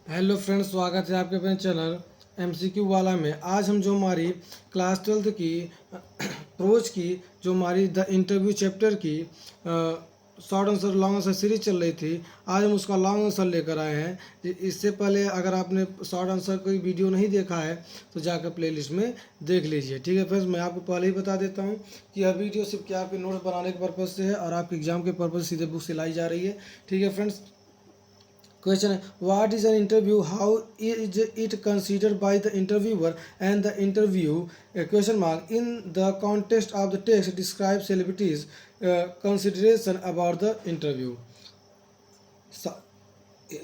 Hello friends, स्वागत है आपके अपने चैनल एमसीक्यू वाला में। आज हम जो हमारी क्लास 12th की प्रोज की जो हमारी द इंटरव्यू चैप्टर की short answer long answer series चल रही थी, आज हम उसका लॉन्ग आंसर लेकर आए हैं। इससे पहले अगर आपने शॉर्ट आंसर कोई वीडियो नहीं देखा है तो जाकर प्लेलिस्ट में देख लीजिए। ठीक है फ्रेंड्स, मैं आपको पहले ही बता देता हूँ कि यह वीडियो सिर्फ क्या आपके नोट्स बनाने के पर्पज़ से है और आपके एग्जाम के पर्पज़ से सीधे बुक से लाई जा रही है। ठीक है friends, question: what is an interview? How is it considered by the interviewer and the interview? Question mark. In the context of the text, describe celebrities' consideration about the interview.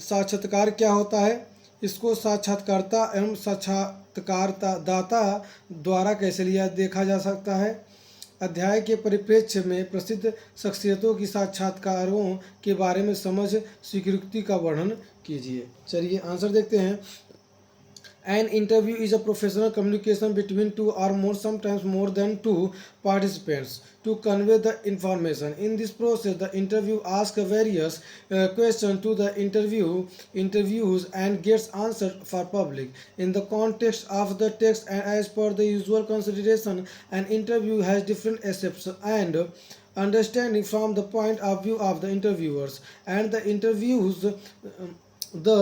साक्षात्कार क्या होता है? इसको साक्षात्कारता एवं साक्षात्कारता दाता द्वारा कैसे लिया देखा जा सकता है? अध्याय के परिप्रेक्ष्य में प्रसिद्ध शख्सियतों की साक्षात्कारों के बारे में समझ स्वीकृति का वर्णन कीजिए। चलिए आंसर देखते हैं। An interview is a professional communication between two or more, sometimes more than two participants to convey the information. In this process, the interview asks various questions to the interviews and gets answered for public. In the context of the text and as per the usual consideration, an interview has different aspects and understanding from the point of view of the interviewers and the interviews. The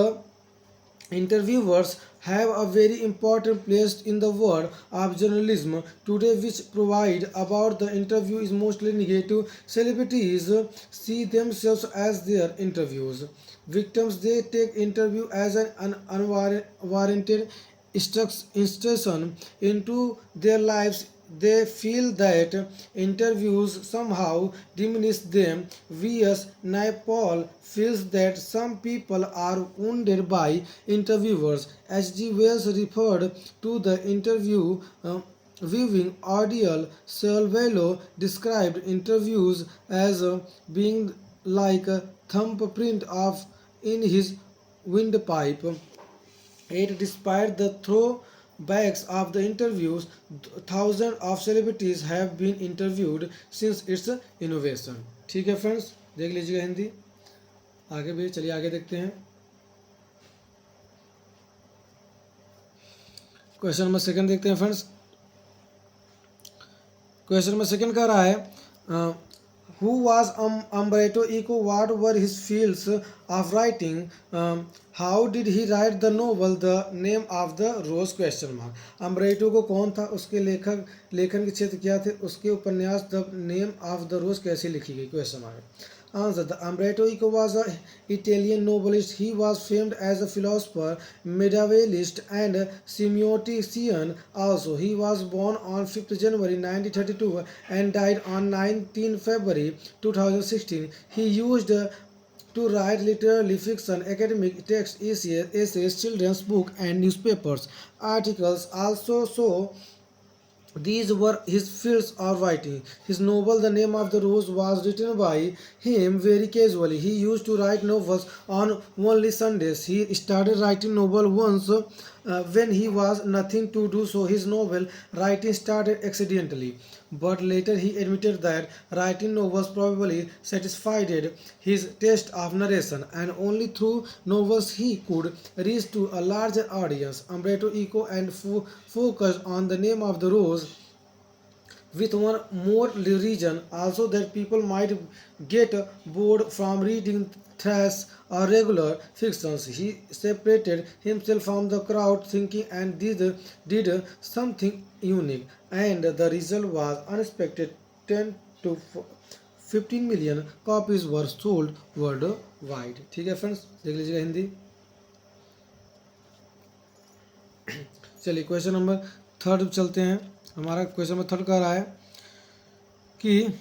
interviewers have a very important place in the world of journalism today, which provide about the interview is mostly negative. Celebrities see themselves as their interviews victims. They take interview as an unwarranted intrusion into their lives. They feel that interviews somehow diminish them. V.S. Naipaul feels that some people are wounded by interviewers. H.G. Wells referred to the interview viewing ordeal. Salvello described interviews as being like a thumbprint of in his windpipe. Yet, despite the throwbacks of the interviews, thousands of celebrities have been interviewed since its innovation. ठीक है friends, देख लीजिएगा हिंदी। आगे भी चलिए आगे देखते हैं। क्वेश्चन नंबर सेकंड देखते हैं फ्रेंड्स। क्वेश्चन नंबर सेकंड कह रहा है who was Umberto Eco? What were his fields of writing? How did he write the novel The Name of the Rose? Question mark. अम्ब्रेटो को कौन था? उसके लेखन के क्षेत्र क्या थे? उसके उपन्यास द नेम ऑफ द रोज कैसे लिखी गई? Question mark. Answer: The Umberto Eco was an Italian novelist. He was famed as a philosopher, medievalist, and semiotician. Also, he was born on 5th January 1932 and died on 19 February 2016. He used to write literary fiction, academic texts, essays, children's books, and newspapers articles. Also, these were his fields of writing. His novel The Name of the Rose was written by him very casually. He used to write novels on only Sundays. He started writing novel once when he was nothing to do, so his novel writing started accidentally. But later he admitted that writing novels probably satisfied his taste of narration, and only through novels he could reach to a larger audience. Umberto Eco and focused on The Name of the Rose with one more reason also, that people might get bored from reading thrash or regular fictions. He separated himself from the crowd thinking and did something unique, and the result was unexpected. 10 to 15 million copies were sold worldwide. ठीक है friends, देख लीजिएगा हिंदी। चलिए question number third चलते हैं। हमारा question number third कह रहा है कि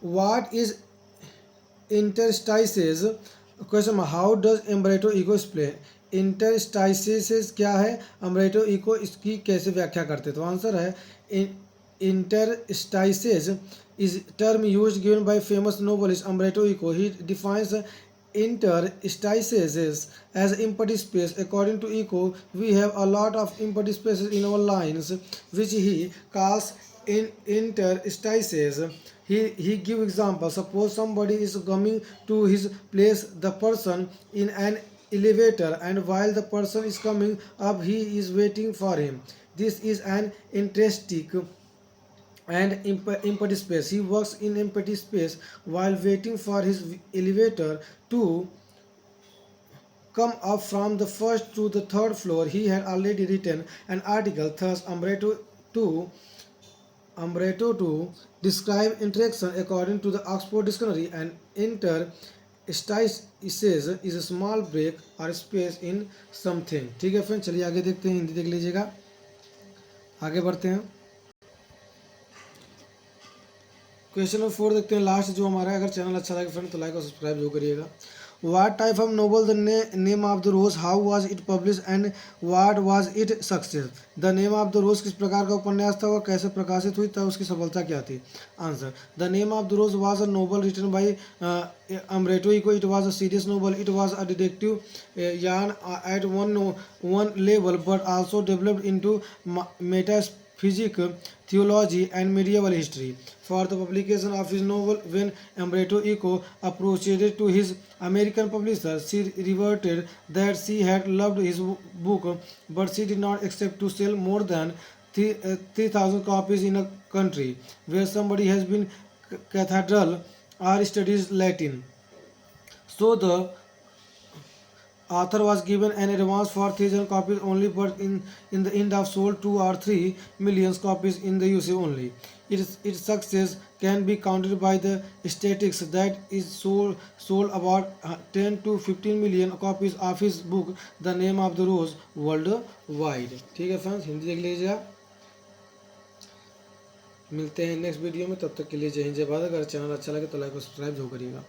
what is interstices? Question how does Umberto Eco explain? Interstices क्या है? एम्ब्रेटो इको इसकी कैसे व्याख्या करते? तो आंसर है interstices is term use given by famous novelist Umberto Eco. He defines interstices as empty space. According to Eco, we have a lot of empty spaces in our lines, which he calls interstices. He give example. Suppose somebody is coming to his place. The person in an elevator, and while the person is coming up, he is waiting for him. This is an interesting and empty space. He works in empty space while waiting for his elevator to come up from the first to the third floor. He had already written an article, thus Umberto to describe interaction according to the Oxford Dictionary. And interstices is a small break or space in something. ठीक है friend, चलिए आगे देखते हैं, हिंदी देख लीजिएगा, आगे बढ़ते हैं। क्वेश्चन नंबर 4 देखते हैं, लास्ट जो हमारा है। अगर चैनल अच्छा लगे फ्रेंड तो लाइक और सब्सक्राइब जरूर करिएगा। What type of novel the name of the rose? How was it published and what was its success? The name of the rose किस प्रकार का उपन्यास था, वह कैसे प्रकाशित हुई था, उसकी सफलता क्या थी? Answer: The name of the rose was a novel written by Umberto Eco. It was a serious novel. It was a detective yarn at one level, but also developed into metaphysics, theology, and medieval history. For the publication of his novel, when Umberto Eco approached to his American publisher, she reverted that she had loved his book, but she did not accept to sell more than 3,000 copies in a country where somebody has been cathedral or studies Latin. So the author was given an advance for 3,000 copies only, but in the end of sold 2 or 3 million copies in the USA only. Its success can be counted by the statistics that is sold about 10 to 15 million copies of his book The Name of the Rose worldwide. ठीक है friends, Hindi देख लीजिए। मिलते हैं next video में, तब तक के लिए जय हिंद जय भारत। अगर चैनल अच्छा लगे तो लाइक और सब्सक्राइब जरूर करिएगा।